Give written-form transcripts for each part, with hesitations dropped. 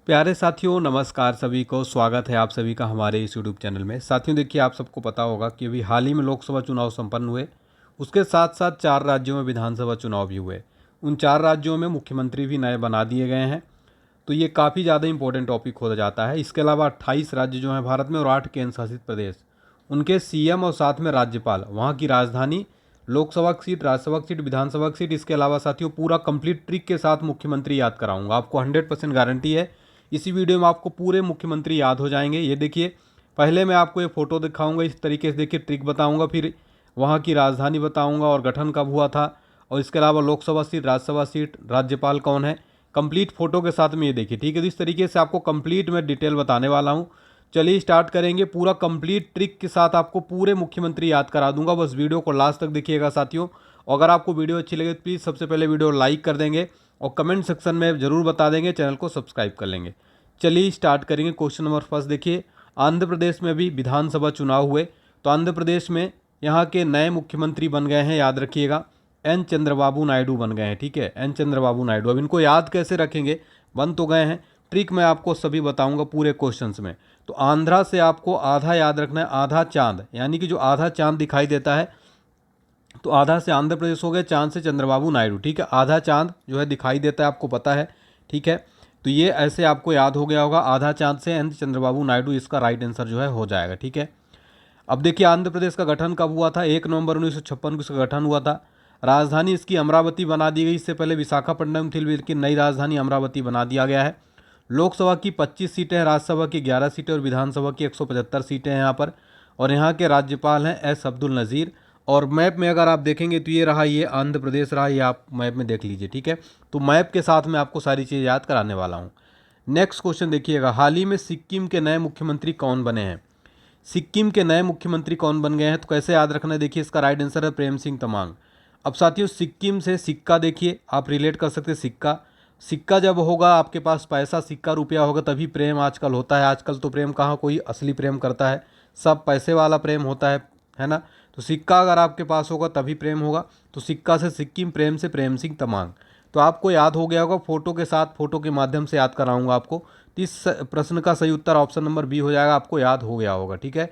प्यारे साथियों, नमस्कार सभी को। स्वागत है आप सभी का हमारे इस यूट्यूब चैनल में। साथियों देखिए, आप सबको पता होगा कि अभी हाल ही में लोकसभा चुनाव संपन्न हुए। उसके साथ साथ 4 राज्यों में विधानसभा चुनाव भी हुए। उन 4 राज्यों में मुख्यमंत्री भी नए बना दिए गए हैं। तो ये काफ़ी ज़्यादा इंपॉर्टेंट टॉपिक हो जाता है। इसके अलावा 28 राज्य जो हैं भारत में और 8 केंद्र शासित प्रदेश, उनके सीएम और साथ में राज्यपाल, वहाँ की राजधानी, लोकसभा की सीट, राज्यसभा की सीट, विधानसभा की सीट, इसके अलावा साथियों पूरा कंप्लीट ट्रिक के साथ मुख्यमंत्री याद कराऊंगा। आपको 100% गारंटी है इसी वीडियो में आपको पूरे मुख्यमंत्री याद हो जाएंगे। ये देखिए, पहले मैं आपको ये फोटो दिखाऊंगा, इस तरीके से देखिए ट्रिक बताऊंगा, फिर वहाँ की राजधानी बताऊंगा और गठन कब हुआ था, और इसके अलावा लोकसभा सीट, राज्यसभा सीट, राज्यपाल कौन है, कंप्लीट फोटो के साथ में ये देखिए। ठीक है, तो इस तरीके से आपको कंप्लीट मैं डिटेल बताने वाला हूँ। चलिए स्टार्ट करेंगे। पूरा कंप्लीट ट्रिक के साथ आपको पूरे मुख्यमंत्री याद करा दूंगा। बस वीडियो को लास्ट तक देखिएगा साथियों। और अगर आपको वीडियो अच्छी लगे तो प्लीज़ सबसे पहले वीडियो लाइक कर देंगे और कमेंट सेक्शन में ज़रूर बता देंगे, चैनल को सब्सक्राइब कर लेंगे। चलिए स्टार्ट करेंगे। क्वेश्चन नंबर फर्स्ट देखिए, आंध्र प्रदेश में भी विधानसभा चुनाव हुए। तो आंध्र प्रदेश में यहाँ के नए मुख्यमंत्री बन गए हैं, याद रखिएगा, एन चंद्रबाबू नायडू बन गए हैं। ठीक है, एन चंद्रबाबू नायडू। अब इनको याद कैसे रखेंगे, बन तो गए हैं, ट्रिक मैं आपको सभी बताऊंगा पूरे क्वेश्चंस में। तो आंध्रा से आपको आधा याद रखना है, आधा चांद, यानी कि जो आधा चांद दिखाई देता है, तो आधा से आंध्र प्रदेश हो गया, चांद से चंद्रबाबू नायडू। ठीक है, आधा चांद जो है दिखाई देता है, आपको पता है। ठीक है, तो ये ऐसे आपको याद हो गया होगा, आधा चांद से एन चंद्रबाबू नायडू, इसका राइट आंसर जो है हो जाएगा। ठीक है, अब देखिए आंध्र प्रदेश का गठन कब हुआ था, 1 नवंबर 1956 को इसका गठन हुआ था। राजधानी इसकी अमरावती बना दी गई। इससे पहले विशाखापट्टनम थी, लेकिन नई राजधानी अमरावती बना दिया गया है। लोकसभा की 25 सीटें हैं, राज्यसभा की 11 सीटें और विधानसभा की 175 सीटें हैं यहाँ पर। और यहाँ के राज्यपाल हैं एस अब्दुल नज़ीर। और मैप में अगर आप देखेंगे तो ये रहा, ये आंध्र प्रदेश रहा, ये आप मैप में देख लीजिए। ठीक है, तो मैप के साथ में आपको सारी चीज़ याद कराने वाला हूँ। नेक्स्ट क्वेश्चन देखिएगा, हाल ही में सिक्किम के नए मुख्यमंत्री कौन बने हैं। सिक्किम के नए मुख्यमंत्री कौन बन गए हैं, तो कैसे याद रखना है, देखिए इसका राइट आंसर है प्रेम सिंह तमांग। अब साथियों सिक्किम से सिक्का देखिए आप रिलेट कर सकते हैं। सिक्का, सिक्का जब होगा आपके पास, पैसा सिक्का रुपया होगा, तभी प्रेम आजकल होता है। आजकल तो प्रेम कहाँ कोई असली प्रेम करता है, सब पैसे वाला प्रेम होता है ना। तो सिक्का अगर आपके पास होगा तभी प्रेम होगा। तो सिक्का से सिक्किम, प्रेम से प्रेम सिंह तमांग। तो आपको याद हो गया होगा, फोटो के साथ, फोटो के माध्यम से याद कराऊंगा आपको। तो इस प्रश्न का सही उत्तर ऑप्शन नंबर बी हो जाएगा, आपको याद हो गया होगा। ठीक है,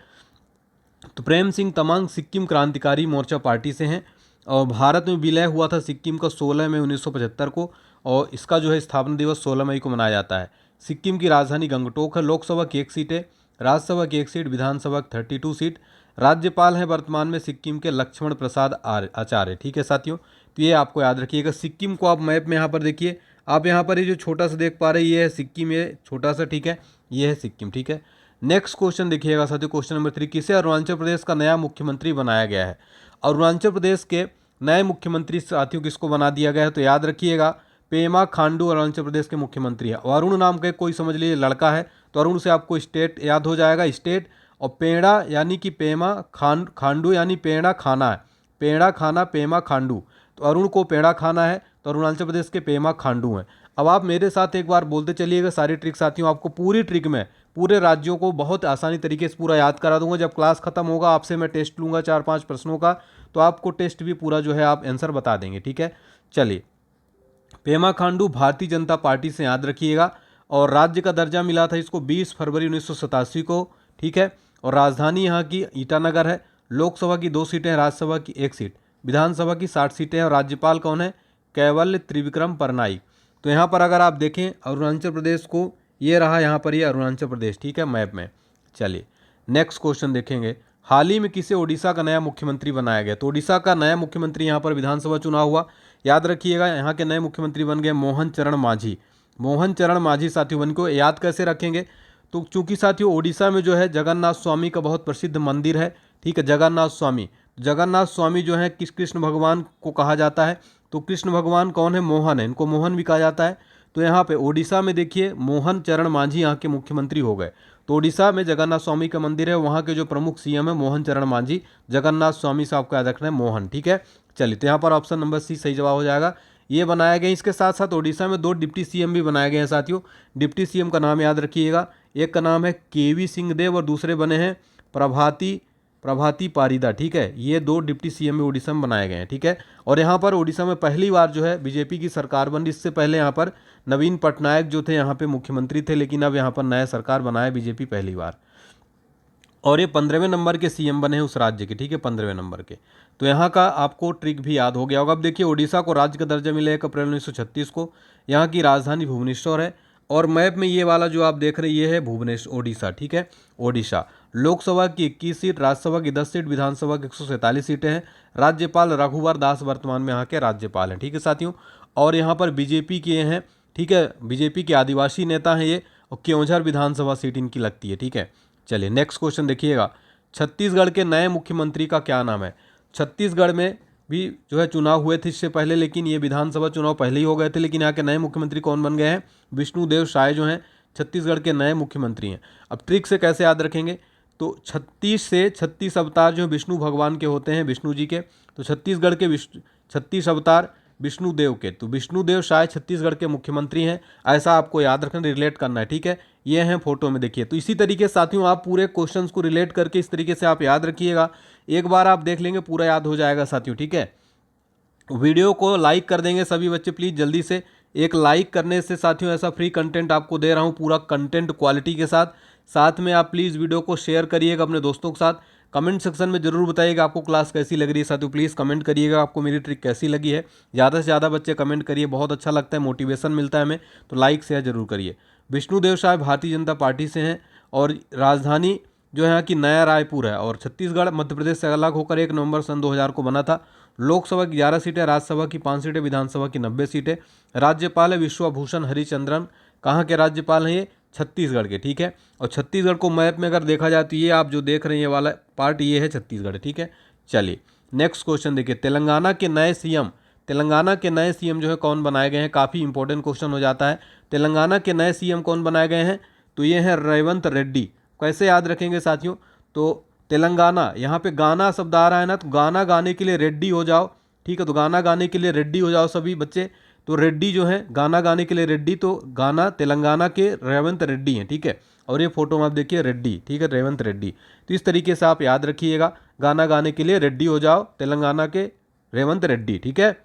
तो प्रेम सिंह तमांग सिक्किम क्रांतिकारी मोर्चा पार्टी से हैं और भारत में विलय हुआ था सिक्किम का 16 मई 1975 को। और इसका जो है स्थापना दिवस 16 मई को मनाया जाता है। सिक्किम की राजधानी गंगटोक है। लोकसभा की 1 सीट है, राज्यसभा की 1 सीट, विधानसभा की 32 सीट। राज्यपाल हैं वर्तमान में सिक्किम के लक्ष्मण प्रसाद आचार्य। ठीक है साथियों, तो ये आपको याद रखिएगा। सिक्किम को आप मैप में यहाँ पर देखिए, आप यहाँ पर ये जो छोटा सा देख पा रहे हैं, ये है सिक्किम, ये छोटा सा, ठीक है, ये है सिक्किम। ठीक है, नेक्स्ट क्वेश्चन देखिएगा साथियों, क्वेश्चन नंबर 3, किसे अरुणाचल प्रदेश का नया मुख्यमंत्री बनाया गया है। अरुणाचल प्रदेश के नए मुख्यमंत्री साथियों किसको बना दिया गया है, तो याद रखिएगा पेमा खांडू अरुणाचल प्रदेश के मुख्यमंत्री है। और अरुण नाम का कोई समझ लीजिए लड़का है, तो अरुण से आपको स्टेट याद हो जाएगा, स्टेट। और पेड़ा यानी कि पेमा खांडू यानी पेड़ा खाना है, पेड़ा खाना, पेमा खांडू। तो अरुण को पेड़ा खाना है, तो अरुणाचल प्रदेश के पेमा खांडू हैं। अब आप मेरे साथ एक बार बोलते चलिएगा सारी ट्रिक साथियों। आपको पूरी ट्रिक में पूरे राज्यों को बहुत आसानी तरीके से पूरा याद करा दूंगा। जब क्लास खत्म होगा आपसे मैं टेस्ट लूँगा 4-5 प्रश्नों का, तो आपको टेस्ट भी पूरा जो है आप आंसर बता देंगे। ठीक है, चलिए, पेमा खांडू भारतीय जनता पार्टी से, याद रखिएगा। और राज्य का दर्जा मिला था इसको 20 फरवरी 1987 को। ठीक है, और राजधानी यहाँ की ईटानगर है। लोकसभा की 2 सीटें हैं, राज्यसभा की 1 सीट, विधानसभा की 60 सीटें हैं। और राज्यपाल कौन है, कैवल्य त्रिविक्रम परनाई। तो यहाँ पर अगर आप देखें अरुणाचल प्रदेश को, ये रहा यहाँ पर, ये अरुणाचल प्रदेश। ठीक है, मैप में। चलिए नेक्स्ट क्वेश्चन देखेंगे, हाल ही में किसे ओडिशा का नया मुख्यमंत्री बनाया गया। तो ओडिशा का नया मुख्यमंत्री, यहाँ पर विधानसभा चुनाव हुआ, याद रखिएगा, यहाँ के नए मुख्यमंत्री बन गए मोहन चरण मांझी। मोहन चरण मांझी साथियों, इनको याद कैसे रखेंगे, तो चूंकि साथियों ओडिशा में जो है जगन्नाथ स्वामी का बहुत प्रसिद्ध मंदिर है। ठीक है, जगन्नाथ स्वामी, जगन्नाथ स्वामी जो है किस कृष्ण भगवान को कहा जाता है, तो कृष्ण भगवान कौन है, मोहन है, इनको मोहन भी कहा जाता है। तो यहाँ पे ओडिशा में देखिए मोहन चरण मांझी यहाँ के मुख्यमंत्री हो गए। तो ओडिशा में जगन्नाथ स्वामी का मंदिर है, वहाँ के जो प्रमुख सीएम है मोहन चरण मांझी। जगन्नाथ स्वामी से आपको याद रखना है मोहन। ठीक है, चलिए, तो यहाँ पर ऑप्शन नंबर सी सही जवाब हो जाएगा, ये बनाया गया। इसके साथ साथ ओडिशा में 2 डिप्टी सीएम भी बनाए गए हैं साथियों। डिप्टी सीएम का नाम याद रखिएगा, एक का नाम है केवी सिंहदेव और दूसरे बने हैं प्रभाती पारिदा, ठीक है, ये 2 डिप्टी सीएम उड़ीसा में बनाए गए हैं, ठीक है। और यहाँ पर उड़ीसा में पहली बार जो है बीजेपी की सरकार बनी। इससे पहले यहाँ पर नवीन पटनायक जो थे यहाँ पे मुख्यमंत्री थे, लेकिन अब यहाँ पर नया सरकार बनाया बीजेपी पहली बार। और ये 15वें नंबर के सीएम बने हैं उस राज्य के, ठीक है, 15वें नंबर के। तो यहाँ का आपको ट्रिक भी याद हो गया होगा। अब देखिए, उड़ीसा को राज्य का दर्जा मिला 1 अप्रैल 1936 को। यहाँ की राजधानी भुवनेश्वर है। और मैप में ये वाला जो आप देख रहे हैं ये है भुवनेश्वर, ओडिशा, ठीक है, ओडिशा। लोकसभा की 21 सीट, राज्यसभा की 10 सीट, विधानसभा की 147 सीटें हैं। राज्यपाल रघुवर दास वर्तमान में यहाँ के राज्यपाल हैं, ठीक है साथियों। और यहाँ पर बीजेपी के हैं, ठीक है, बीजेपी के आदिवासी नेता हैं ये। और केवंझर विधानसभा सीट इनकी लगती है, ठीक है। चलिए नेक्स्ट क्वेश्चन देखिएगा, छत्तीसगढ़ के नए मुख्यमंत्री का क्या नाम है। छत्तीसगढ़ में भी जो है चुनाव हुए थे इससे पहले, लेकिन ये विधानसभा चुनाव पहले ही हो गए थे। लेकिन यहाँ के नए मुख्यमंत्री कौन बन गए हैं, विष्णुदेव साय जो हैं छत्तीसगढ़ के नए मुख्यमंत्री हैं। अब ट्रिक से कैसे याद रखेंगे, तो 36 से 36 अवतार जो विष्णु भगवान के होते हैं, विष्णु जी के, तो छत्तीसगढ़ के 36 अवतार विष्णुदेव के, तो विष्णुदेव साय छत्तीसगढ़ के मुख्यमंत्री हैं। ऐसा आपको याद रखना, रिलेट करना है, ठीक है। ये हैं फोटो में देखिए। तो इसी तरीके से साथियों आप पूरे क्वेश्चंस को रिलेट करके इस तरीके से आप याद रखिएगा। एक बार आप देख लेंगे पूरा याद हो जाएगा साथियों, ठीक है। वीडियो को लाइक कर देंगे सभी बच्चे प्लीज़ जल्दी से। एक लाइक करने से साथियों ऐसा फ्री कंटेंट आपको दे रहा हूँ पूरा कंटेंट क्वालिटी के साथ। साथ में आप प्लीज़ वीडियो को शेयर करिएगा अपने दोस्तों के साथ। कमेंट सेक्शन में जरूर बताइएगा आपको क्लास कैसी लग रही है साथियों। प्लीज़ कमेंट करिएगा आपको मेरी ट्रिक कैसी लगी है। ज़्यादा से ज़्यादा बच्चे कमेंट करिए, बहुत अच्छा लगता है, मोटिवेशन मिलता है हमें। तो लाइक शेयर जरूर करिए। विष्णुदेव साय भारतीय जनता पार्टी से हैं और राजधानी जो है यहाँ की नया रायपुर है। और छत्तीसगढ़ मध्य प्रदेश से अलग होकर 1 नवंबर सन 2000 को बना था। लोकसभा की 11 सीटें, राज्यसभा की 5 सीटें, विधानसभा की 90 सीटें। राज्यपाल है विश्वभूषण हरिचंद्रन। कहाँ के राज्यपाल हैं ये, छत्तीसगढ़ के, ठीक है। और छत्तीसगढ़ को मैप में अगर देखा जाए तो ये आप जो देख रहे हैं ये वाला पार्ट ये है छत्तीसगढ़, ठीक है। चलिए नेक्स्ट क्वेश्चन देखिए, तेलंगाना के नए सीएम, तेलंगाना के नए सीएम जो है कौन बनाए गए हैं, काफ़ी इंपॉर्टेंट क्वेश्चन हो जाता है। तेलंगाना के नए सीएम कौन बनाए गए हैं, तो ये हैं रेवंत रेड्डी। कैसे याद रखेंगे साथियों, तो तेलंगाना, यहाँ पे गाना शब्द आ रहा है ना, तो गाना गाने के लिए रेड्डी हो जाओ, ठीक है। तो गाना गाने के लिए रेड्डी हो जाओ सभी बच्चे। तो रेड्डी जो है गाना गाने के लिए रेड्डी, तो गाना तेलंगाना के रेवंत रेड्डी हैं, ठीक है। और ये फोटो में आप देखिए रेड्डी, ठीक है, रेवंत रेड्डी। तो इस तरीके से आप याद रखिएगा, गाना गाने के लिए रेड्डी हो जाओ, तेलंगाना के रेवंत रेड्डी, ठीक है।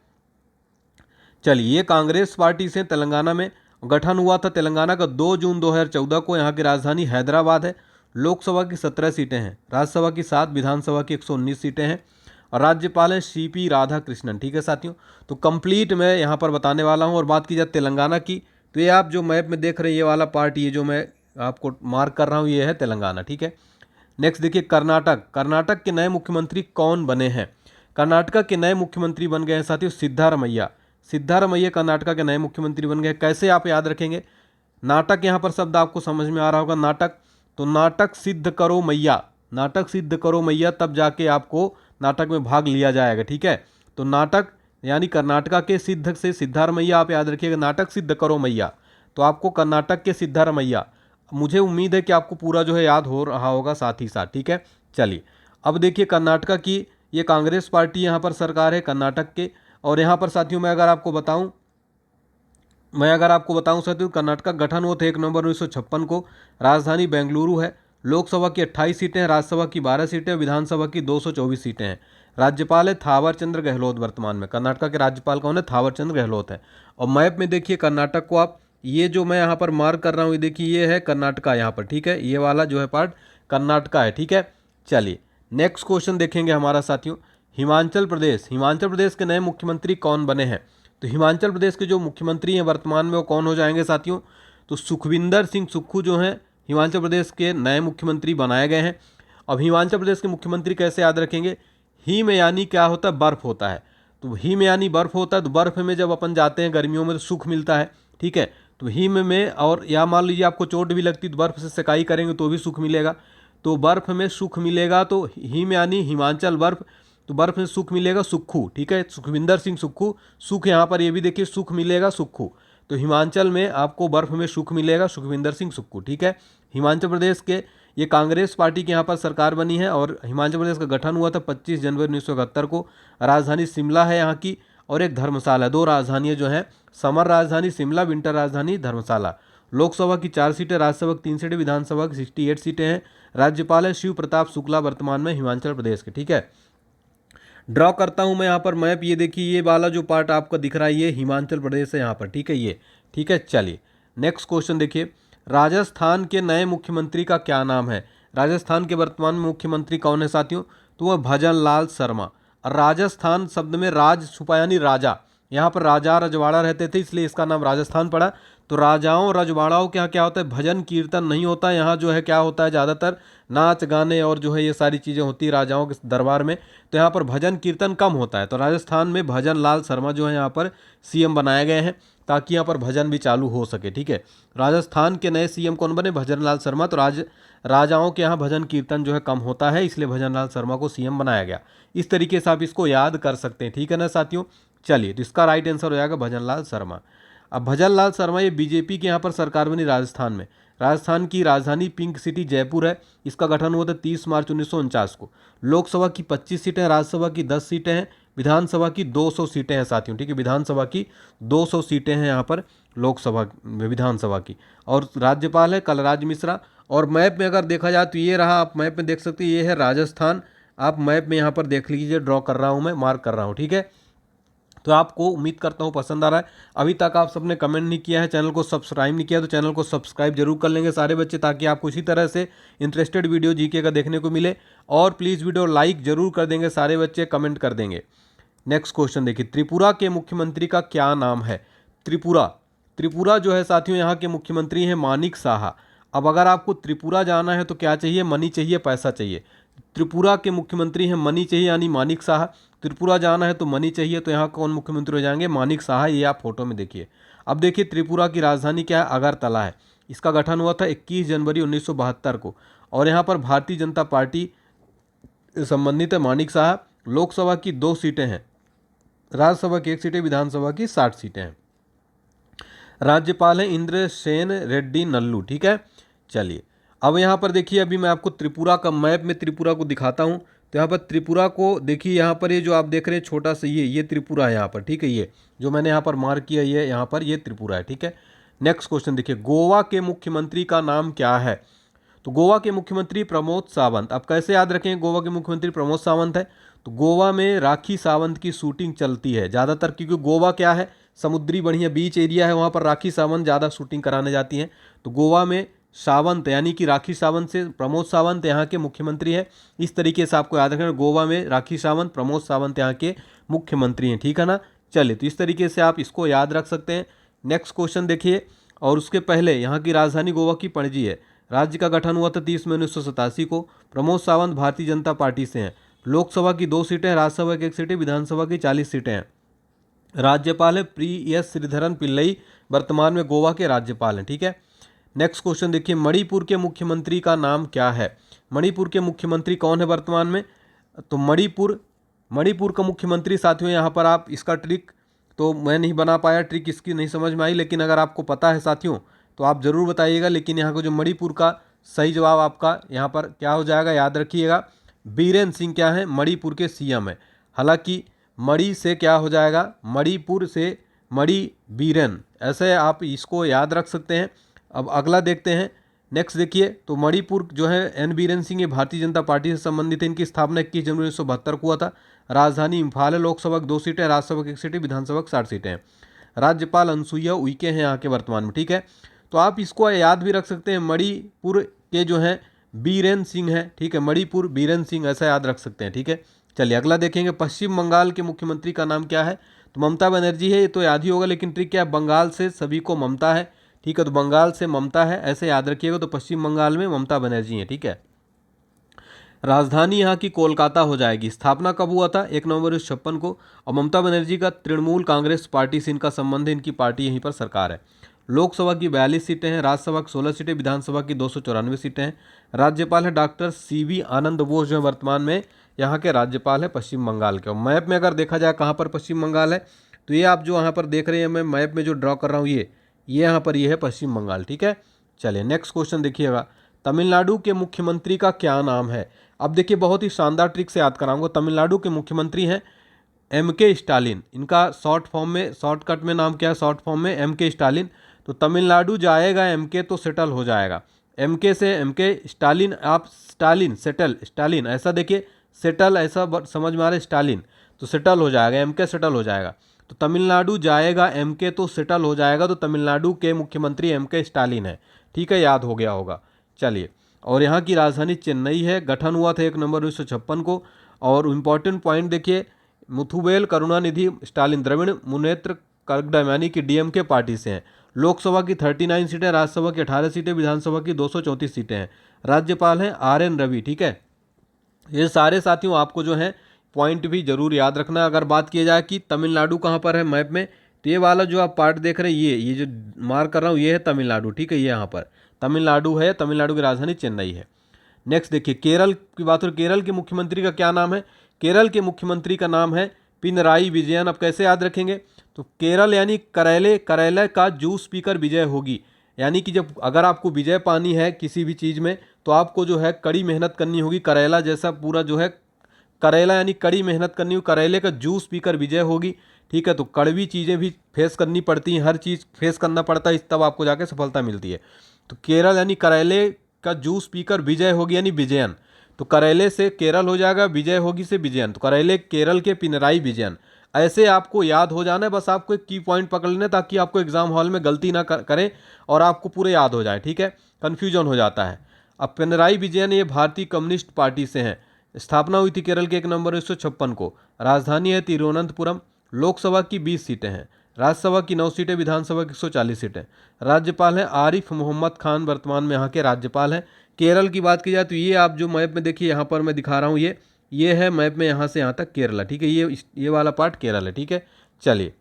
चलिए ये कांग्रेस पार्टी से तेलंगाना में गठन हुआ था तेलंगाना का 2 जून 2014 को। यहाँ की राजधानी हैदराबाद है। लोकसभा की 17 सीटें हैं, राज्यसभा की 7, विधानसभा की 119 सीटें हैं। और राज्यपाल हैं सीपी राधाकृष्णन, ठीक है साथियों। तो कंप्लीट मैं यहाँ पर बताने वाला हूँ। और बात की जाए तेलंगाना की, तो ये आप जो मैप में देख रहे हैं ये वाला पार्ट, ये जो मैं आपको मार्क कर रहा हूँ ये है तेलंगाना, ठीक है। नेक्स्ट देखिए कर्नाटक, कर्नाटक के नए मुख्यमंत्री कौन बने हैं। कर्नाटक के नए मुख्यमंत्री बन गए हैं साथियों सिद्धारमैया। सिद्धारमैया कर्नाटक के नए मुख्यमंत्री बन गए। कैसे आप याद रखेंगे, नाटक यहाँ पर शब्द आपको समझ में आ रहा होगा, नाटक, तो नाटक सिद्ध करो मैया, नाटक सिद्ध करो मैया, तब जाके आपको नाटक में भाग लिया जाएगा, ठीक है। तो नाटक यानी कर्नाटक के सिद्ध से सिद्धारमैया आप याद रखिएगा, नाटक सिद्ध करो मैया, तो आपको कर्नाटक के सिद्धारमैया। मुझे उम्मीद है कि आपको पूरा जो है याद हो रहा होगा साथ ही साथ, ठीक है। चलिए अब देखिए कर्नाटक की ये कांग्रेस पार्टी यहाँ पर सरकार है कर्नाटक के। और यहाँ पर साथियों मैं अगर आपको बताऊं साथियों, कर्नाटक का गठन हुआ था 1 नवंबर 1956 को। राजधानी बेंगलुरु है। लोकसभा की 28 सीटें हैं, राज्यसभा की 12 सीटें, विधानसभा की 224 सीटें हैं। राज्यपाल है थावर चंद गहलोत। वर्तमान में कर्नाटक के राज्यपाल कौन है, थावर चंद गहलोत है। और मैप में देखिए कर्नाटक को आप, ये जो मैं यहाँ पर मार्क कर रहा हूँ ये देखिए ये है कर्नाटका यहाँ पर, ठीक है। ये वाला जो है पार्ट कर्नाटका है, ठीक है। चलिए नेक्स्ट क्वेश्चन देखेंगे हमारा साथियों, हिमाचल प्रदेश, हिमाचल प्रदेश के नए मुख्यमंत्री कौन बने हैं। तो हिमाचल प्रदेश के जो मुख्यमंत्री हैं वर्तमान में वो कौन हो जाएंगे साथियों, तो सुखविंदर सिंह सुक्खू जो हैं हिमाचल प्रदेश के नए मुख्यमंत्री बनाए गए हैं। अब हिमाचल प्रदेश के मुख्यमंत्री कैसे याद रखेंगे, हिम यानी क्या होता है, बर्फ़ होता है। तो हिम यानी बर्फ़ होता है, तो बर्फ़ में जब अपन जाते हैं गर्मियों में तो सुख मिलता है, ठीक है। तो हिम में, और या मान लीजिए आपको चोट भी लगती तो बर्फ़ से सिकाई करेंगे तो भी सुख मिलेगा। तो बर्फ़ में सुख मिलेगा, तो हिम यानी हिमाचल बर्फ़, तो बर्फ़ में सुख मिलेगा सुक्खू, ठीक है। सुखविंदर सिंह सुक्खू, सुख यहाँ पर ये भी देखिए सुख मिलेगा सुक्खू। तो हिमाचल में आपको बर्फ़ में सुख मिलेगा सुखविंदर सिंह सुक्खू, ठीक है। हिमाचल प्रदेश के ये कांग्रेस पार्टी की यहाँ पर सरकार बनी है। और हिमाचल प्रदेश का गठन हुआ था 25 जनवरी 1971 को। राजधानी शिमला है यहाँ की, और एक धर्मशाला, 2 राजधानियाँ जो हैं, समर राजधानी शिमला, विंटर राजधानी धर्मशाला। लोकसभा की 4 सीटें, राज्यसभा की 3 सीटें, विधानसभा की 68 सीटें हैं। राज्यपाल है शिव प्रताप शुक्ला, वर्तमान में हिमाचल प्रदेश के। ठीक है, ड्रॉ करता हूं मैं यहाँ पर मैप। ये देखिए, ये वाला जो पार्ट आपको दिख रहा है ये हिमाचल प्रदेश है यहाँ पर। ठीक है, ये ठीक है। चलिए नेक्स्ट क्वेश्चन देखिए, राजस्थान के नए मुख्यमंत्री का क्या नाम है? राजस्थान के वर्तमान में मुख्यमंत्री कौन है साथियों? तो वह भजन लाल शर्मा। और राजस्थान शब्द में राज छुपा यानी राजा, यहाँ पर राजा रजवाड़ा रहते थे इसलिए इसका नाम राजस्थान पड़ा। तो राजाओं रजवाड़ाओं के यहाँ क्या होता है, भजन कीर्तन नहीं होता। यहाँ जो है क्या होता है, ज़्यादातर नाच गाने और जो है ये सारी चीज़ें होती है राजाओं के दरबार में। तो यहाँ पर भजन कीर्तन कम होता है। तो राजस्थान में भजन लाल शर्मा जो है यहाँ पर सीएम बनाए गए हैं ताकि यहाँ पर भजन भी चालू हो सके। ठीक है, राजस्थान के नए सीएम कौन बने? भजन लाल शर्मा। तो राजाओं के यहाँ भजन कीर्तन जो है कम होता है इसलिए भजन लाल शर्मा को सीएम बनाया गया। इस तरीके से आप इसको याद कर सकते हैं। ठीक है ना साथियों। चलिए, तो इसका राइट आंसर हो जाएगा भजन लाल शर्मा। अब भजन लाल शर्मा ये बीजेपी के यहाँ पर सरकार बनी राजस्थान में। राजस्थान की राजधानी पिंक सिटी जयपुर है। इसका गठन हुआ था 30 मार्च 1949 को। लोकसभा की 25 सीटें, राज्यसभा की 10 सीटें हैं, विधानसभा की 200 सीटें हैं साथियों। ठीक है, विधानसभा की 200 सीटें हैं यहाँ पर लोकसभा विधानसभा की। और राज्यपाल है कलराज मिश्रा। और मैप में अगर देखा जाए तो ये रहा, आप मैप में देख सकते हैं, ये है राजस्थान। आप मैप में यहाँ पर देख लीजिए, ड्रॉ कर रहा हूँ मैं, मार्क कर रहा हूँ। ठीक है, तो आपको उम्मीद करता हूँ पसंद आ रहा है। अभी तक आप सबने कमेंट नहीं किया है, चैनल को सब्सक्राइब नहीं किया, तो चैनल को सब्सक्राइब जरूर कर लेंगे सारे बच्चे, ताकि आपको इसी तरह से इंटरेस्टेड वीडियो जीके का देखने को मिले। और प्लीज़ वीडियो लाइक जरूर कर देंगे सारे बच्चे, कमेंट कर देंगे। नेक्स्ट क्वेश्चन देखिए, त्रिपुरा के मुख्यमंत्री का क्या नाम है? त्रिपुरा जो है साथियों, यहाँ के मुख्यमंत्री हैं मानिक साहा। अब अगर आपको त्रिपुरा जाना है तो क्या चाहिए? मनी चाहिए, पैसा चाहिए। त्रिपुरा के मुख्यमंत्री हैं मनी चाहिए यानी मानिक साहा। त्रिपुरा जाना है तो मनी चाहिए, तो यहाँ कौन मुख्यमंत्री हो जाएंगे? मानिक साहा। ये आप फोटो में देखिए। अब देखिए, त्रिपुरा की राजधानी क्या है? अगरतला है। इसका गठन हुआ था 21 जनवरी 1972 को। और यहाँ पर भारतीय जनता पार्टी संबंधित है मानिक साहा। लोकसभा की 2 सीटें हैं, राज्यसभा की 1 सीटें, विधानसभा की 60 सीटें हैं। राज्यपाल हैं इंद्रसेन रेड्डी नल्लू। ठीक है, चलिए अब यहाँ पर देखिए, अभी मैं आपको त्रिपुरा का मैप में त्रिपुरा को दिखाता हूँ। तो यहाँ पर त्रिपुरा को देखिए, यहाँ पर ये जो आप देख रहे हैं छोटा सा ये त्रिपुरा है यहाँ पर। ठीक है, ये जो मैंने यहाँ पर मार्क किया ये यहाँ पर ये त्रिपुरा है। ठीक है, नेक्स्ट क्वेश्चन देखिए, गोवा के मुख्यमंत्री का नाम क्या है? तो गोवा के मुख्यमंत्री प्रमोद सावंत। अब कैसे याद रखें गोवा के मुख्यमंत्री प्रमोद सावंत है? तो गोवा में राखी सावंत की शूटिंग चलती है ज़्यादातर, क्योंकि गोवा क्या है, समुद्री बढ़िया बीच एरिया है, वहाँ पर राखी सावंत ज़्यादा शूटिंग कराने जाती हैं। तो गोवा में सावंत यानी कि राखी सावंत से प्रमोद सावंत यहाँ के मुख्यमंत्री हैं। इस तरीके से आपको याद रखना, गोवा में राखी सावंत, प्रमोद सावंत यहाँ के मुख्यमंत्री हैं। ठीक है ना। चलिए, तो इस तरीके से आप इसको याद रख सकते हैं। नेक्स्ट क्वेश्चन देखिए, और उसके पहले यहाँ की राजधानी गोवा की पणजी है। राज्य का गठन हुआ था 30 मई 1987 को। प्रमोद सावंत भारतीय जनता पार्टी से हैं। लोकसभा की 2 सीटें, राज्यसभा की 1 सीटें, विधानसभा की 40 सीटें हैं। राज्यपाल है PS श्रीधरन पिल्लई, वर्तमान में गोवा के राज्यपाल हैं। ठीक है, नेक्स्ट क्वेश्चन देखिए, मणिपुर के मुख्यमंत्री का नाम क्या है? मणिपुर के मुख्यमंत्री कौन है वर्तमान में? तो मणिपुर का मुख्यमंत्री साथियों, यहाँ पर आप इसका ट्रिक तो मैं नहीं बना पाया, ट्रिक इसकी नहीं समझ में आई, लेकिन अगर आपको पता है साथियों तो आप ज़रूर बताइएगा। लेकिन यहाँ को जो मणिपुर का सही जवाब आपका यहाँ पर क्या हो जाएगा, याद रखिएगा, बीरेन सिंह क्या है, मणिपुर के सीएम है। हालांकि मणि से क्या हो जाएगा, मणिपुर से मणि बीरेन, ऐसे आप इसको याद रख सकते हैं। अब अगला देखते हैं, नेक्स्ट देखिए, तो मणिपुर जो है एन बीरेन सिंह, ये भारतीय जनता पार्टी से संबंधित है। इनकी स्थापना 21 जनवरी 1972 को हुआ था। राजधानी इम्फाल है। लोकसभा की 2 सीटें, राज्यसभा की 1 सीटें, विधानसभा की 60 सीटें हैं। राज्यपाल अनसुईया उइके हैं यहाँ के वर्तमान में। ठीक है, तो आप इसको याद भी रख सकते हैं, मणिपुर के जो हैं बीरेन सिंह हैं। ठीक है, मणिपुर बीरेन सिंह, ऐसा याद रख सकते हैं। ठीक है, चलिए अगला देखेंगे, पश्चिम बंगाल के मुख्यमंत्री का नाम क्या है? तो ममता बनर्जी है। ये तो याद ही होगा, लेकिन ट्रिक क्या है, बंगाल से सभी को ममता है। ठीक है, तो बंगाल से ममता है, ऐसे याद रखिएगा। तो पश्चिम बंगाल में ममता बनर्जी है। ठीक है, राजधानी यहाँ की कोलकाता हो जाएगी। स्थापना कब हुआ था? 1 नवंबर 1956 को। और ममता बनर्जी का तृणमूल कांग्रेस पार्टी से इनका संबंध है, इनकी पार्टी यहीं पर सरकार है। लोकसभा की 42 सीटें हैं, राज्यसभा की 16 सीटें, विधानसभा की 294 सीटें हैं। राज्यपाल है डॉक्टर CB आनंद बोस, जो वर्तमान में यहाँ के राज्यपाल है पश्चिम बंगाल के। और मैप में अगर देखा जाए कहाँ पर पश्चिम बंगाल है, तो ये आप जो यहाँ पर देख रहे हैं, मैं मैप में जो ड्रॉ कर रहा हूँ ये यहाँ पर ये है पश्चिम बंगाल। ठीक है, चलिए नेक्स्ट क्वेश्चन देखिएगा, तमिलनाडु के मुख्यमंत्री का क्या नाम है? अब देखिए, बहुत ही शानदार ट्रिक से याद कराऊंगा। तमिलनाडु के मुख्यमंत्री हैं MK स्टालिन। इनका शॉर्टकट में नाम क्या है? शॉर्ट फॉर्म में MK स्टालिन। तो तमिलनाडु जाएगा एमके तो सेटल हो जाएगा। एमके से एमके स्टालिन, आप स्टालिन सेटल, स्टालिन ऐसा देखिए, सेटल ऐसा समझ में आ रहा है, स्टालिन तो सेटल हो जाएगा, एमके सेटल हो जाएगा। तो तमिलनाडु जाएगा एमके तो सेटल हो जाएगा, तो तमिलनाडु के मुख्यमंत्री एमके स्टालिन है। ठीक है, याद हो गया होगा। चलिए, और यहाँ की राजधानी चेन्नई है। गठन हुआ था 1 नवंबर 1956 को। और इम्पॉर्टेंट पॉइंट देखिए, मुथुवेल करुणानिधि स्टालिन द्रविड़ मुनेत्र कगडम यानी कि डीएमके पार्टी से हैं। लोकसभा की 39 सीटें, राज्यसभा की 18 सीटें, विधानसभा की 234 सीटें हैं। राज्यपाल हैं RN रवि। ठीक है, ये सारे साथियों आपको जो है पॉइंट भी जरूर याद रखना। अगर बात की जाए कि तमिलनाडु कहाँ पर है मैप में, तो ये वाला जो आप पार्ट देख रहे हैं, ये जो मार्क कर रहा हूँ, ये है तमिलनाडु। ठीक है, ये यहाँ पर तमिलनाडु है, तमिलनाडु की राजधानी चेन्नई है। नेक्स्ट देखिए, केरल की बात हो, केरल के मुख्यमंत्री का क्या नाम है? केरल के मुख्यमंत्री का नाम है पिनराई विजयन। अब कैसे याद रखेंगे? तो केरल यानी करेले, करेले का जूस पीकर विजय होगी। यानी कि जब अगर आपको विजय पानी है किसी भी चीज़ में, तो आपको जो है कड़ी मेहनत करनी होगी। करेला जैसा पूरा जो है, करेला यानी कड़ी मेहनत करनी होगी, करेले का जूस पीकर विजय होगी। ठीक है, तो कड़वी चीज़ें भी फेस करनी पड़ती हैं, हर चीज़ फेस करना पड़ता है, तब आपको जाके सफलता मिलती है। तो केरल यानी करेले का जूस पीकर विजय होगी यानी विजयन। तो करेले से केरल हो जाएगा, विजय होगी से विजयन, तो करेले केरल के पिनराई विजयन। ऐसे आपको याद हो जाना है, बस आपको एक की पॉइंट पकड़ लेना ताकि आपको एग्जाम हॉल में गलती ना करें और आपको पूरे याद हो जाए। ठीक है, कन्फ्यूजन हो जाता है। अब पिनराई विजयन ये भारतीय कम्युनिस्ट पार्टी से हैं। स्थापना हुई थी केरल के 1 नवंबर 1956 को। राजधानी है तिरुवनंतपुरम। लोकसभा की 20 सीटें हैं, राज्यसभा की 9 सीटें, विधानसभा की 140 सीटें। राज्यपाल हैं आरिफ मोहम्मद खान, वर्तमान में यहाँ के राज्यपाल हैं। केरल की बात की जाए तो ये आप जो मैप में देखिए, यहाँ पर मैं दिखा रहा हूँ, ये है मैप में यहाँ से यहाँ तक केरला। ठीक है, ये वाला पार्ट केरल है। ठीक है, चलिए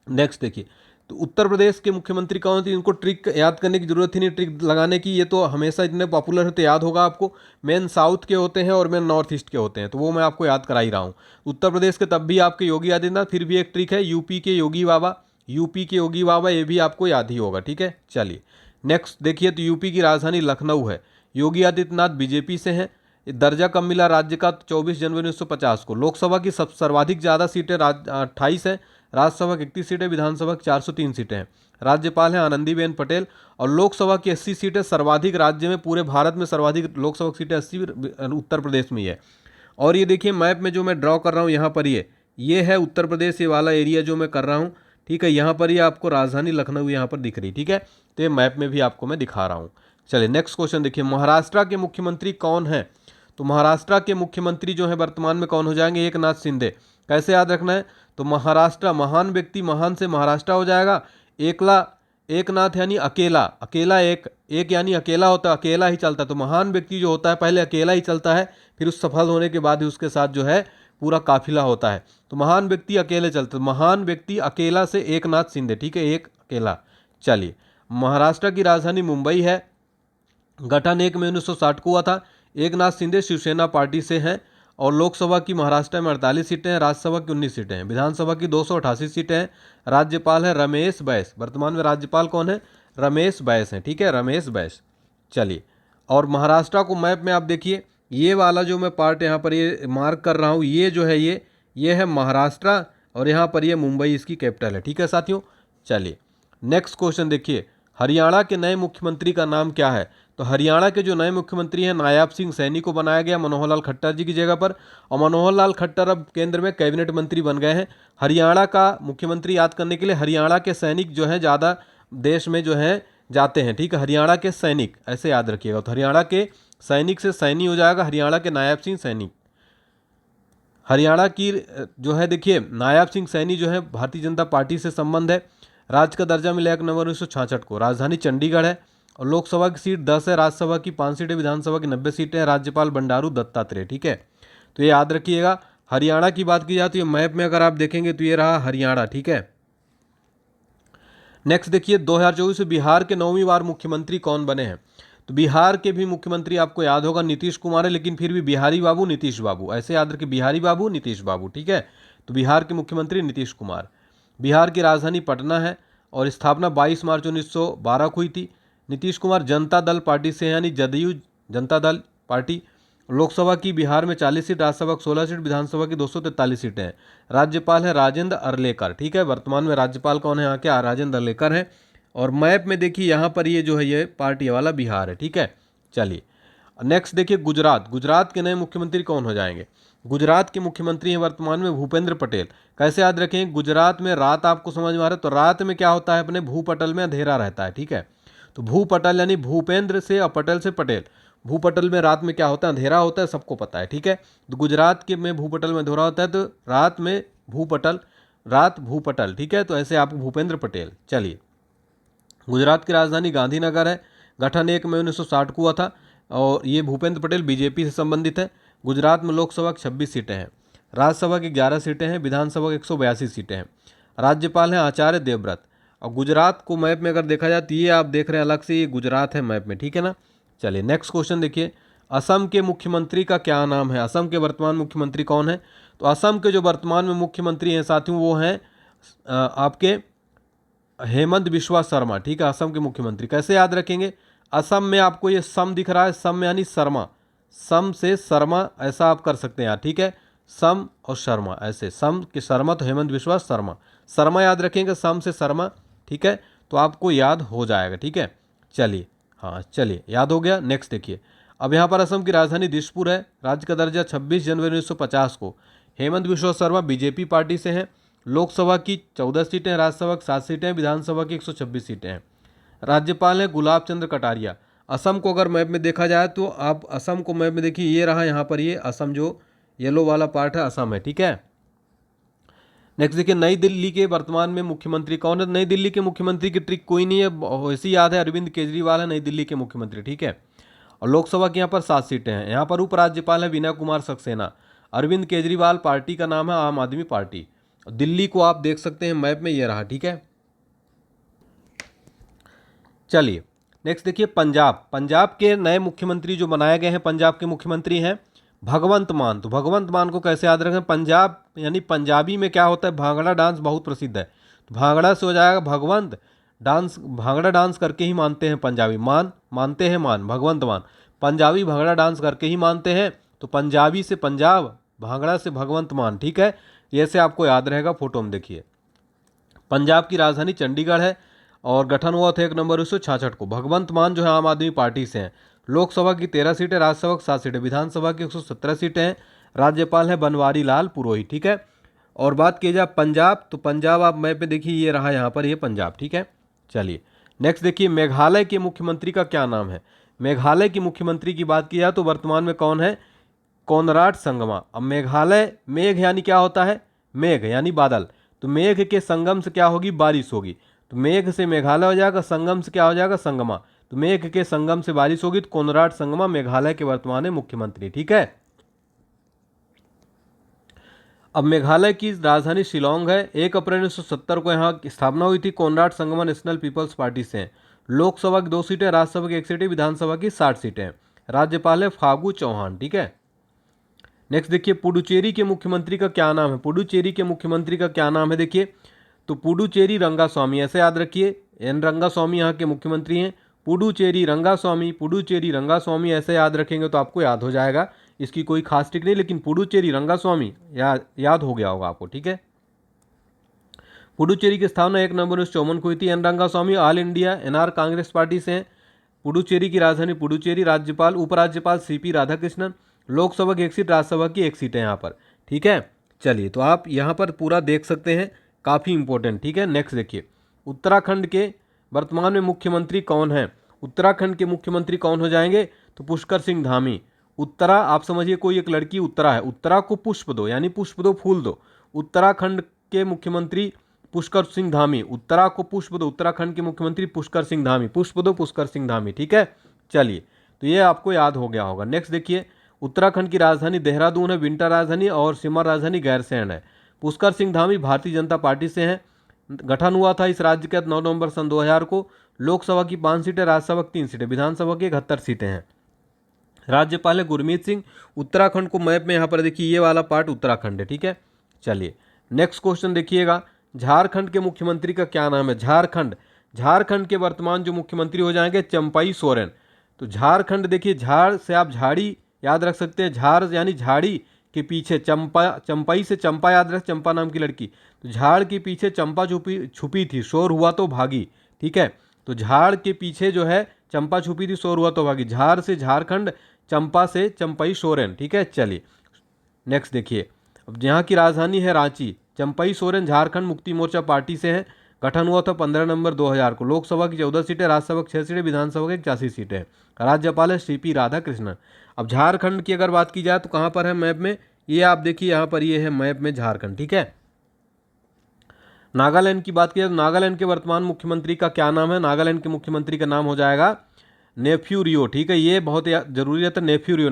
नेक्स्ट देखिए, तो उत्तर प्रदेश के मुख्यमंत्री कौन थे? इनको ट्रिक याद करने की जरूरत ही नहीं, ट्रिक लगाने की, ये तो हमेशा इतने पॉपुलर होते याद होगा आपको। मेन साउथ के होते हैं और मेन नॉर्थ ईस्ट के होते हैं, तो वो मैं आपको याद करा ही रहा हूँ। उत्तर प्रदेश के तब भी आपके योगी आदित्यनाथ, फिर भी एक ट्रिक है यूपी के योगी बाबा, यूपी के योगी बाबा, ये भी आपको याद ही होगा। ठीक है, चलिए नेक्स्ट देखिए, तो यूपी की राजधानी लखनऊ है। योगी आदित्यनाथ बीजेपी से हैं। दर्जा कब मिला राज्य का? 24 जनवरी 1950 को। लोकसभा की सर्वाधिक ज़्यादा सीटें 28 हैं, राज्यसभा की 31 सीटें, विधानसभा की 403 सीटें हैं। राज्यपाल हैं आनंदीबेन पटेल। और लोकसभा की 80 सीटें, सर्वाधिक राज्य में पूरे भारत में सर्वाधिक लोकसभा की सीटें 80 उत्तर प्रदेश में ही है। और ये देखिए मैप में जो मैं ड्रॉ कर रहा हूँ यहाँ पर, ये है उत्तर प्रदेश, ये वाला एरिया जो मैं कर रहा हूँ। ठीक है, यहाँ पर ये आपको राजधानी लखनऊ यहाँ पर दिख रही। ठीक है, तो ये मैप में भी आपको मैं दिखा रहा हूँ। चलिए नेक्स्ट क्वेश्चन देखिए, महाराष्ट्र के मुख्यमंत्री कौन है? तो महाराष्ट्र के मुख्यमंत्री जो है वर्तमान में कौन हो जाएंगे? एकनाथ शिंदे। कैसे याद रखना है? तो महाराष्ट्र, महान व्यक्ति, महान से महाराष्ट्र हो जाएगा। एकला, एकनाथ यानी अकेला, अकेला एक यानी अकेला होता है, अकेला ही चलता है। तो महान व्यक्ति जो होता है पहले अकेला ही चलता है, फिर उस सफल होने के बाद ही उसके साथ जो है पूरा काफिला होता है। तो महान व्यक्ति अकेले चलते, तो महान व्यक्ति अकेला से एकनाथ शिंदे। ठीक है, एक अकेला। चलिए, महाराष्ट्र की राजधानी मुंबई है। गठन 1 मई 1960 को हुआ था। एकनाथ शिंदे शिवसेना पार्टी से हैं। और लोकसभा की महाराष्ट्र में 48 सीटें हैं, राज्यसभा की 19 सीटें हैं, विधानसभा की 288 सीटें हैं। राज्यपाल है रमेश बैस। वर्तमान में राज्यपाल कौन है? रमेश बैस हैं। ठीक है, रमेश बैस। चलिए, और महाराष्ट्र को मैप में आप देखिए, ये वाला जो मैं पार्ट यहाँ पर ये मार्क कर रहा हूँ, ये जो है ये है महाराष्ट्र, और यहाँ पर ये मुंबई इसकी कैपिटल है। ठीक है साथियों, चलिए नेक्स्ट क्वेश्चन देखिए, हरियाणा के नए मुख्यमंत्री का नाम क्या है? तो हरियाणा के जो नए मुख्यमंत्री हैं नायाब सिंह सैनी को बनाया गया मनोहर लाल खट्टर जी की जगह पर। और मनोहर लाल खट्टर अब केंद्र में कैबिनेट मंत्री बन गए हैं। हरियाणा का मुख्यमंत्री याद करने के लिए, हरियाणा के सैनिक जो हैं ज़्यादा देश में जो है जाते हैं। ठीक है, हरियाणा के सैनिक ऐसे याद रखिएगा। तो हरियाणा के सैनिक से सैनी हो जाएगा, हरियाणा के नायाब सिंह सैनी। हरियाणा की जो है देखिए, नायाब सिंह सैनी जो है भारतीय जनता पार्टी से संबंध है। राज्य का दर्जा मिला 1 नवंबर 1966 को। राजधानी चंडीगढ़ है। और लोकसभा की सीट 10 है, राज्यसभा की 5 सीटें, विधानसभा की 90 सीटें हैं। राज्यपाल बंडारू दत्तात्रेय। ठीक है, तो ये याद रखिएगा। हरियाणा की बात की जाए तो ये मैप में अगर आप देखेंगे तो ये रहा हरियाणा। ठीक है, नेक्स्ट देखिए, 2024 में बिहार के 9वीं बार मुख्यमंत्री कौन बने हैं? तो बिहार के भी मुख्यमंत्री आपको याद होगा नीतीश कुमार है, लेकिन फिर भी बिहारी बाबू नीतीश बाबू, ऐसे याद रखिए, बिहारी बाबू नीतीश बाबू। ठीक है, तो बिहार के मुख्यमंत्री नीतीश कुमार। बिहार की राजधानी पटना है। और स्थापना 22 मार्च 1912 को हुई थी। नीतीश कुमार जनता दल पार्टी से हैं, यानी जदयू जनता दल पार्टी। लोकसभा की बिहार में 40 सीट, राज्यसभा की 16 सीट, विधानसभा की 243 सीटें हैं। राज्यपाल है राजेंद्र अर्लेकर। ठीक है, वर्तमान में राज्यपाल कौन है यहाँ के? राजेंद्र अर्लेकर हैं। और मैप में देखिए यहाँ पर ये जो है ये पार्टी वाला बिहार है, ठीक है। चलिए नेक्स्ट देखिए गुजरात। गुजरात के नए मुख्यमंत्री कौन हो जाएंगे? गुजरात के मुख्यमंत्री हैं वर्तमान में भूपेंद्र पटेल। कैसे याद रखें? गुजरात में रात आपको समझ में आ रहा है, तो रात में क्या होता है, अपने भूपटल में अंधेरा रहता है, ठीक है। तो भूपटल यानी भूपेंद्र से और पटेल से पटेल, भूपटल में रात में क्या होता है, अंधेरा होता है, सबको पता है, ठीक है। तो गुजरात के में भूपटल में अंधेरा होता है, तो रात में भूपटल, रात भूपटल, ठीक है। तो ऐसे आपको भूपेंद्र पटेल। चलिए गुजरात की राजधानी गांधीनगर है। गठन 1 मई 1960 को हुआ था और ये भूपेंद्र पटेल बीजेपी से संबंधित है। गुजरात में लोकसभा की 26 सीटें हैं, राज्यसभा की 11 सीटें हैं, विधानसभा की 182 सीटें हैं। राज्यपाल हैं आचार्य देवव्रत। और गुजरात को मैप में अगर देखा जाए तो ये आप देख रहे हैं अलग से, ये गुजरात है मैप में, ठीक है ना। चलिए नेक्स्ट क्वेश्चन देखिए, असम के मुख्यमंत्री का क्या नाम है? असम के वर्तमान मुख्यमंत्री कौन है? तो असम के जो वर्तमान में मुख्यमंत्री हैं साथियों वो हैं आपके हेमंत बिस्वा शर्मा, ठीक है, असम के मुख्यमंत्री। कैसे याद रखेंगे? असम में आपको ये सम दिख रहा है, सम यानी शर्मा, सम से शर्मा ऐसा आप कर सकते हैं यार, ठीक है। सम और शर्मा ऐसे, सम के शर्मा तो हेमंत बिस्वा शर्मा, शर्मा याद रखेंगे, सम से शर्मा, ठीक है। तो आपको याद हो जाएगा, ठीक है। चलिए हाँ चलिए याद हो गया। नेक्स्ट देखिए, अब यहाँ पर असम की राजधानी दिसपुर है। राज्य का दर्जा 26 जनवरी 1950 को हेमंत बिस्वा शर्मा बीजेपी पार्टी से हैं। लोकसभा की 14 सीटें, राज्यसभा की 7 सीटें, विधानसभा की 126 सीटें हैं। राज्यपाल हैं गुलाब चंद्र कटारिया। असम को अगर मैप में देखा जाए तो आप असम को मैप में देखिए, ये रहा यहाँ पर, ये असम जो येलो वाला पार्ट है असम है, ठीक है। नेक्स्ट देखिए, नई दिल्ली के वर्तमान में मुख्यमंत्री कौन है? नई दिल्ली के मुख्यमंत्री की ट्रिक कोई नहीं है, वैसे याद है, अरविंद केजरीवाल है नई दिल्ली के मुख्यमंत्री, ठीक है। और लोकसभा की यहाँ पर 7 सीटें हैं। यहाँ पर उपराज्यपाल है विनय कुमार सक्सेना। अरविंद केजरीवाल पार्टी का नाम है आम आदमी पार्टी। दिल्ली को आप देख सकते हैं मैप में, ये रहा, ठीक है। चलिए नेक्स्ट देखिए, पंजाब। पंजाब के नए मुख्यमंत्री जो बनाए गए हैं, पंजाब के मुख्यमंत्री हैं भगवंत मान। तो भगवंत मान को कैसे याद रखें? पंजाब यानी पंजाबी में क्या होता है, भांगड़ा डांस बहुत प्रसिद्ध है, तो भांगड़ा से हो जाएगा भगवंत डांस। भांगड़ा डांस करके ही मानते हैं पंजाबी, मान मानते हैं, मान भगवंत मान, पंजाबी भांगड़ा डांस करके ही मानते हैं। तो पंजाबी से पंजाब, भांगड़ा से भगवंत मान, ठीक है। ये से आपको याद रहेगा, फोटो में देखिए। पंजाब की राजधानी चंडीगढ़ है और गठन हुआ था 1 नवंबर 1966 को। भगवंत मान जो है आम आदमी पार्टी से हैं। लोकसभा की 13 सीटें, राज्यसभा की 7 सीटें, विधानसभा की 117 सीटें हैं। राज्यपाल है बनवारी लाल पुरोहित, ठीक है। और बात की जाए पंजाब, तो पंजाब आप मैप पे देखिए, ये रहा यहाँ पर, ये पंजाब, ठीक है। चलिए नेक्स्ट देखिए, मेघालय के मुख्यमंत्री का क्या नाम है? मेघालय की मुख्यमंत्री की बात की जाए तो वर्तमान में कौन है? कोनराड संगमा। अब मेघालय, मेघ यानी क्या होता है? मेघ यानी बादल, तो मेघ के संगम से क्या होगी? बारिश होगी। तो मेघ से मेघालय हो जाएगा, संगम से क्या हो जाएगा? संगमा। तो मेघ के संगम से बारिश होगी, तो कोनराड संगमा मेघालय के वर्तमान में मुख्यमंत्री, ठीक है। अब मेघालय की राजधानी शिलोंग है। 1 अप्रैल 1970 को यहाँ की स्थापना हुई थी। कोनराड संगमा नेशनल पीपल्स पार्टी से हैं। लोकसभा की 2 सीटें, राज्यसभा की 1 सीटें, विधानसभा की 60 सीटें हैं। राज्यपाल है फागू चौहान, ठीक है। नेक्स्ट देखिए, पुडुचेरी के मुख्यमंत्री का क्या नाम है? पुडुचेरी के मुख्यमंत्री का क्या नाम है? देखिए, तो पुडुचेरी रंगास्वामी, ऐसे याद रखिए, एन रंगास्वामी यहाँ के मुख्यमंत्री हैं। पुडुचेरी रंगास्वामी, पुडुचेरी रंगास्वामी ऐसे याद रखेंगे तो आपको याद हो जाएगा। इसकी कोई खास ट्रिक नहीं, लेकिन पुडुचेरी रंगास्वामी याद हो गया होगा आपको, ठीक है। पुडुचेरी की स्थापना 1 नवंबर 1954 को हुई थी। एन रंगास्वामी ऑल इंडिया एनआर कांग्रेस पार्टी से हैं। पुडुचेरी की राजधानी पुडुचेरी। राज्यपाल उपराज्यपाल सीपी राधाकृष्णन। लोकसभा की 1 सीट, राज्यसभा की 1 सीट है यहाँ पर, ठीक है। चलिए तो आप यहाँ पर पूरा देख सकते हैं, काफ़ी इंपॉर्टेंट, ठीक है। नेक्स्ट देखिए, उत्तराखंड के वर्तमान में मुख्यमंत्री कौन है? उत्तराखंड के मुख्यमंत्री कौन हो जाएंगे? तो पुष्कर सिंह धामी। उत्तरा आप समझिए, कोई एक लड़की उत्तरा है, उत्तरा को पुष्प दो यानी पुष्प दो, फूल दो। उत्तराखंड के मुख्यमंत्री पुष्कर सिंह धामी। उत्तरा को पुष्प दो, उत्तराखंड के मुख्यमंत्री पुष्कर सिंह धामी, पुष्प दो पुष्कर सिंह धामी, ठीक है। चलिए तो ये आपको याद हो गया होगा। नेक्स्ट देखिए, उत्तराखंड की राजधानी देहरादून है, विंटर राजधानी, और सिमर राजधानी गैरसैंण है। पुष्कर सिंह धामी भारतीय जनता पार्टी से हैं। गठन हुआ था इस राज्य के 9 नवंबर सन 2000 को। लोकसभा की 5 सीटें, राज्यसभा की 3 सीटें, विधानसभा की 71 सीटें हैं। राज्यपाल है गुरमीत सिंह। उत्तराखंड को मैप में यहाँ पर देखिए, ये वाला पार्ट उत्तराखंड है, ठीक है। चलिए नेक्स्ट क्वेश्चन देखिएगा, झारखंड के मुख्यमंत्री का क्या नाम है? झारखंड, झारखंड के वर्तमान जो मुख्यमंत्री हो जाएंगे चंपई सोरेन। तो झारखंड देखिए, झाड़ से आप झाड़ी याद रख सकते हैं, झाड़ यानी झाड़ी के पीछे चंपा, चंपई से चंपा याद रख, चंपा नाम की लड़की। तो झाड़ के पीछे चंपा छुपी थी, शोर हुआ तो भागी, ठीक है। तो झाड़ के पीछे जो है चंपा छुपी थी, शोर हुआ तो भागी। झाड़ से झारखंड, चंपा से चंपई सोरेन, ठीक है। चलिए नेक्स्ट देखिए, अब यहाँ की राजधानी है रांची। चंपई सोरेन झारखंड मुक्ति मोर्चा पार्टी से हैं। गठन हुआ था 15 नवंबर 2000 को। लोकसभा की 14 सीटें, राज्यसभा की 6 सीटें, विधानसभा की 81 सीटें हैं। राज्यपाल है CP राधाकृष्णन। अब झारखंड की अगर बात की जाए तो कहाँ पर है मैप में, ये आप देखिए यहाँ पर, ये है मैप में झारखंड, ठीक है। नागालैंड की बात की जाए तो नागालैंड के वर्तमान मुख्यमंत्री का क्या नाम है? नागालैंड के मुख्यमंत्री का नाम हो जाएगा नेफ्यू रियो, ठीक है। ये बहुत जरूरी रहता है, नेफ्यू रियो।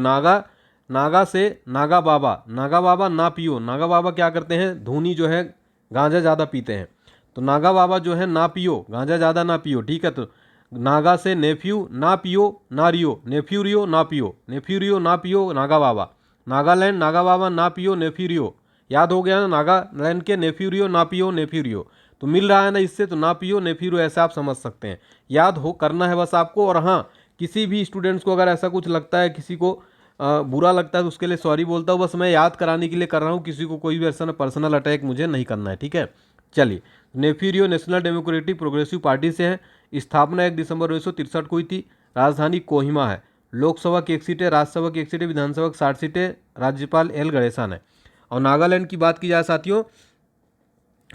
नागा से नागा बाबा, नागा बाबा ना पियो। नागा बाबा क्या करते हैं, धूनी जो है गांजा ज़्यादा पीते हैं, तो नागा बाबा जो है ना पियो, गांजा ज़्यादा ना पियो, ठीक है। तो नागा से नेफ्यू, ना पियो ना रियो, नेफ्यू रियो ना पियो, नेफ्यू रियो ना पियो, नागा बाबा। नागालैंड नागा बाबा ना पियो नेफ्यू रियो, याद हो गया ना, नागालैंड के नेफ्यू रियो ना पियो नेफ्यू रियो। तो मिल रहा है ना इससे, तो ना पियो नेफ्यू रियो ऐसे आप समझ सकते हैं, याद हो करना है बस आपको। और हाँ, किसी भी स्टूडेंट्स को अगर ऐसा कुछ लगता है, किसी को बुरा लगता है तो उसके लिए सॉरी बोलता हूँ, बस मैं याद कराने के लिए कर रहा हूँ, किसी को कोई भी ऐसा पर्सनल अटैक मुझे नहीं करना है, ठीक है। चलिए, नेफ्यू रियो नेशनल डेमोक्रेटिक प्रोग्रेसिव पार्टी से है। स्थापना 1 दिसंबर 1963 को हुई थी। राजधानी कोहिमा है। लोकसभा की 1 सीट है, राज्यसभा की 1 सीट है, विधानसभा की 60 सीटें। राज्यपाल L गणेशन है। और नागालैंड की बात की जाए साथियों,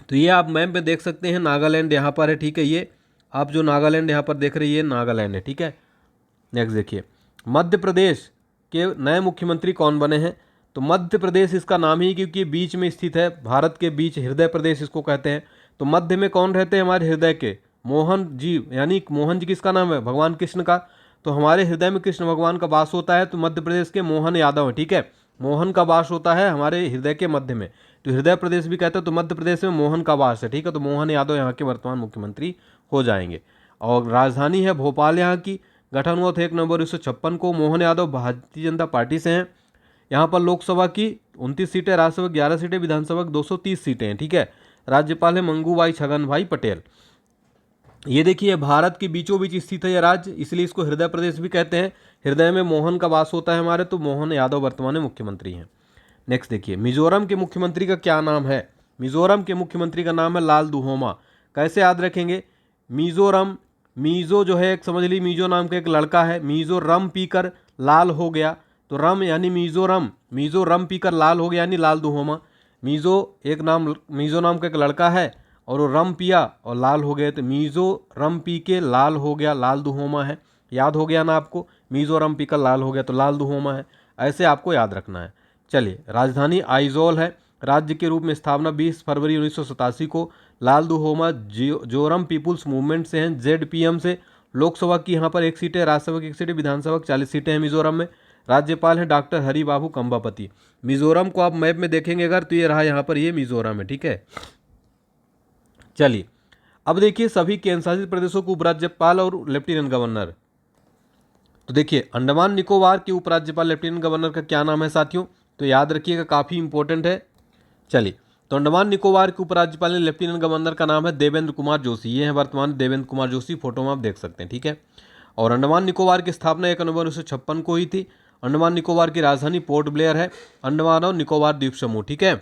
तो ये आप मैप में देख सकते हैं, नागालैंड यहाँ पर है, ठीक है। ये आप जो नागालैंड यहाँ पर देख रहे हैं, ये नागालैंड है, ठीक है। नेक्स्ट देखिए, मध्य प्रदेश के नए मुख्यमंत्री कौन बने हैं? तो मध्य प्रदेश इसका नाम ही क्योंकि बीच में स्थित है, भारत के बीच, हृदय प्रदेश इसको कहते हैं। तो मध्य में कौन रहते हैं? हमारे हृदय के मोहन जी, यानी मोहन जी किसका नाम है? भगवान कृष्ण का। तो हमारे हृदय में कृष्ण भगवान का वास होता है, तो मध्य प्रदेश के मोहन यादव है, ठीक है। मोहन का वास होता है हमारे हृदय के मध्य में, तो हृदय प्रदेश भी कहते हैं। तो मध्य प्रदेश में मोहन का वास है, ठीक है। तो मोहन यादव यहाँ के वर्तमान मुख्यमंत्री हो जाएंगे। और राजधानी है भोपाल यहाँ की। गठन हुआ था 1 नवंबर 1956 को। मोहन यादव भारतीय जनता पार्टी से हैं। यहाँ पर लोकसभा की 29 सीटें, राज्यसभा की 11 सीटें, विधानसभा की 230 सीटें हैं, ठीक है। राज्यपाल है मंगूभाई छगन भाई पटेल। ये देखिए, भारत के बीचों बीच स्थित है यह राज्य, इसलिए इसको हृदय प्रदेश भी कहते हैं। हृदय में मोहन का वास होता है हमारे, तो मोहन यादव वर्तमान में मुख्यमंत्री हैं। नेक्स्ट देखिए, मिजोरम के मुख्यमंत्री का क्या नाम है? मिजोरम के मुख्यमंत्री का नाम है लाल दुहोमा। कैसे याद रखेंगे? मिजोरम, मीजो जो है एक समझ ली, मीजो नाम का एक लड़का है, मीजो रम पीकर लाल हो गया, तो रम यानी मिजोरम, मीजो रम पीकर लाल हो गया यानी लाल दुहोमा। मीजो एक नाम, मीजो नाम का एक लड़का है और वो रम पिया और लाल हो गए, तो मीजो रम पी के लाल हो गया, लाल दुहोमा है। याद हो गया ना आपको, मीजो रम पीकर लाल हो गया तो लाल दुहोमा है, ऐसे आपको याद रखना है। चलिए, राजधानी आइजोल है। राज्य के रूप में स्थापना 20 फरवरी 1987 को। लाल दुहोमा जोरम पीपुल्स मूवमेंट से हैं, ZPM से। लोकसभा की यहाँ पर 1 सीट है, राज्यसभा की 1 सीट है, विधानसभा की 40 सीटें हैं मिजोरम में। राज्यपाल हैं डॉक्टर हरिबाबू कंबापति। मिजोरम को आप मैप में देखेंगे अगर, तो ये रहा यहाँ पर, ये मिजोरम है, ठीक है। चलिए, अब देखिए सभी केंद्र शासित प्रदेशों को उपराज्यपाल और लेफ्टिनेंट गवर्नर। तो देखिए, अंडमान निकोबार के उपराज्यपाल लेफ्टिनेंट गवर्नर का क्या नाम है साथियों? तो याद रखिएगा, काफ़ी इंपॉर्टेंट है। चलिए, तो अंडमान निकोबार के उपराज्यपाल लेफ्टिनेंट गवर्नर का नाम है देवेंद्र कुमार जोशी। ये है वर्तमान देवेंद्र कुमार जोशी, फोटो में आप देख सकते हैं, ठीक है। और अंडमान निकोबार की स्थापना 1 नवंबर 1956 को हुई थी। अंडमान निकोबार की राजधानी पोर्ट ब्लेयर है। अंडमान और निकोबार द्वीप समूह, ठीक है।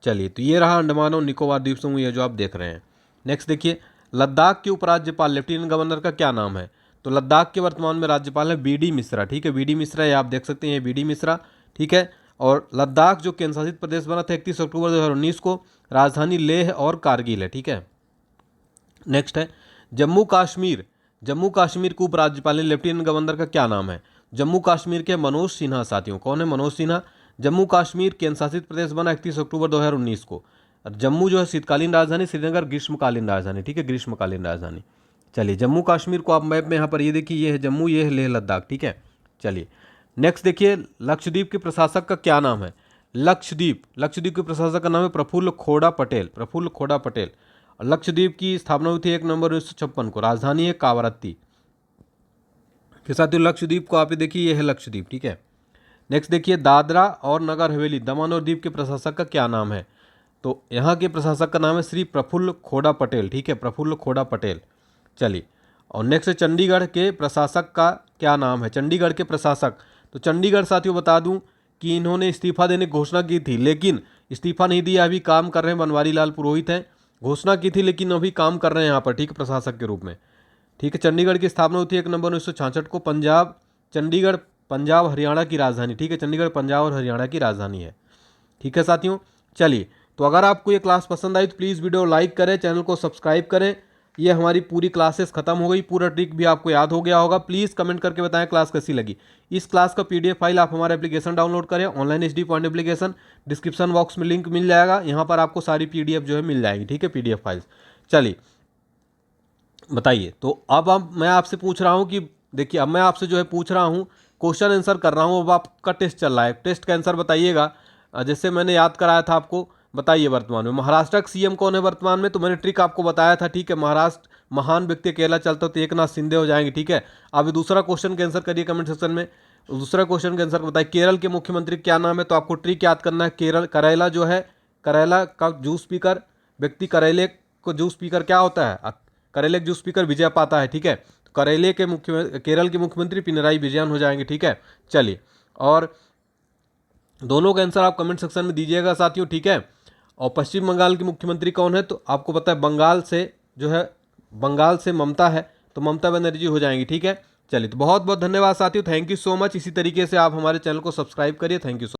चलिए, तो ये रहा अंडमान और निकोबार द्वीप समूह, ये जो आप देख रहे हैं। नेक्स्ट देखिए, लद्दाख के उपराज्यपाल लेफ्टिनेंट गवर्नर का क्या नाम है? तो लद्दाख के वर्तमान में राज्यपाल है BD मिश्रा, ठीक है। BD मिश्रा, ये आप देख सकते हैं, ये BD मिश्रा, ठीक है। और लद्दाख जो केंद्र शासित प्रदेश बना था 31 अक्टूबर 2019 को। राजधानी लेह और कारगिल है, ठीक है। नेक्स्ट है जम्मू कश्मीर। जम्मू कश्मीर के उपराज्यपाल लेफ्टिनेंट गवर्नर का क्या नाम है? जम्मू कश्मीर के मनोज सिन्हा साथियों। कौन है? मनोज सिन्हा। जम्मू कश्मीर केंद्र शासित प्रदेश बना 31 अक्टूबर 2019 को। जम्मू जो है शीतकालीन राजधानी, श्रीनगर ग्रीष्मकालीन राजधानी, ठीक है, ग्रीष्मकालीन राजधानी। चलिए, जम्मू कश्मीर को आप मैप में यहाँ पर ये देखिए, ये है जम्मू, ये है लेह लद्दाख, ठीक है। चलिए, नेक्स्ट देखिए, लक्षद्वीप के प्रशासक का क्या नाम है? लक्षद्वीप के प्रशासक का नाम है प्रफुल्ल खोड़ा पटेल। प्रफुल्ल खोड़ा पटेल। लक्षद्वीप की स्थापना हुई थी 1 नवंबर 1956 को। राजधानी है कावरत्ती। फिर साथियों, लक्षद्वीप को आप देखिए, ये है लक्षद्वीप, ठीक है। नेक्स्ट देखिए, दादरा और नगर हवेली दमन और दीव के प्रशासक का क्या नाम है? तो यहाँ के प्रशासक का नाम है श्री प्रफुल्ल खोड़ा पटेल, ठीक है, प्रफुल्ल खोड़ा पटेल। चलिए, और नेक्स्ट चंडीगढ़ के प्रशासक का क्या नाम है? चंडीगढ़ के प्रशासक, तो चंडीगढ़ साथियों बता दूं कि इन्होंने इस्तीफा देने की घोषणा की थी, लेकिन इस्तीफा नहीं दिया, अभी काम कर रहे हैं। बनवारी लाल पुरोहित हैं। घोषणा की थी लेकिन अभी काम कर रहे हैं यहाँ पर, ठीक है, प्रशासक के रूप में। ठीक है। चंडीगढ़ की स्थापना हुई थी 1 नवंबर 1966 को। पंजाब, चंडीगढ़ पंजाब हरियाणा की राजधानी, ठीक है, चंडीगढ़ पंजाब और हरियाणा की राजधानी है। ठीक है साथियों, चलिए, तो अगर आपको ये क्लास पसंद आई तो प्लीज़ वीडियो लाइक करें, चैनल को सब्सक्राइब करें। ये हमारी पूरी क्लासेस खत्म हो गई, पूरा ट्रिक भी आपको याद हो गया होगा। प्लीज़ कमेंट करके बताएं क्लास कैसी लगी। इस क्लास का पीडीएफ फाइल आप हमारा एप्लीकेशन डाउनलोड करें, online HD point application, description box में लिंक मिल जाएगा, यहाँ पर आपको सारी पीडीएफ जो है मिल जाएगी। ठीक है, पीडीएफ फाइल्स। चलिए बताइए, तो अब मैं आपसे पूछ रहा हूँ कि देखिए, अब मैं आपसे जो है पूछ रहा हूँ, क्वेश्चन आंसर कर रहा हूँ। अब आपका टेस्ट चल रहा है, टेस्ट का आंसर बताइएगा। जैसे मैंने याद कराया था आपको, बताइए वर्तमान में महाराष्ट्र का सीएम कौन है वर्तमान में। तो मैंने ट्रिक आपको बताया था, ठीक है। महाराष्ट्र महान व्यक्ति अकेला चलता तो एकनाथ शिंदे हो जाएंगे। ठीक है, अब दूसरा क्वेश्चन का आंसर करिए कमेंट सेक्शन में। दूसरा क्वेश्चन का आंसर बताइए, केरल के मुख्यमंत्री क्या नाम है। तो आपको ट्रिक याद करना है, केरल करेला जो है, करेला का जूस पीकर व्यक्ति, करेले को जूस पीकर क्या होता है, करेले के जूस पीकर विजय पाता है। ठीक है, तो केरल के मुख्यमंत्री पिनराई विजयन हो जाएंगे। ठीक है, चलिए, और दोनों का आंसर आप कमेंट सेक्शन में दीजिएगा साथियों। ठीक है, और पश्चिम बंगाल की मुख्यमंत्री कौन है। तो आपको पता है बंगाल से जो है, बंगाल से ममता है, तो ममता बनर्जी हो जाएंगी। ठीक है, चलिए, तो बहुत बहुत धन्यवाद साथियों, थैंक यू सो मच। इसी तरीके से आप हमारे चैनल को सब्सक्राइब करिए। Thank you.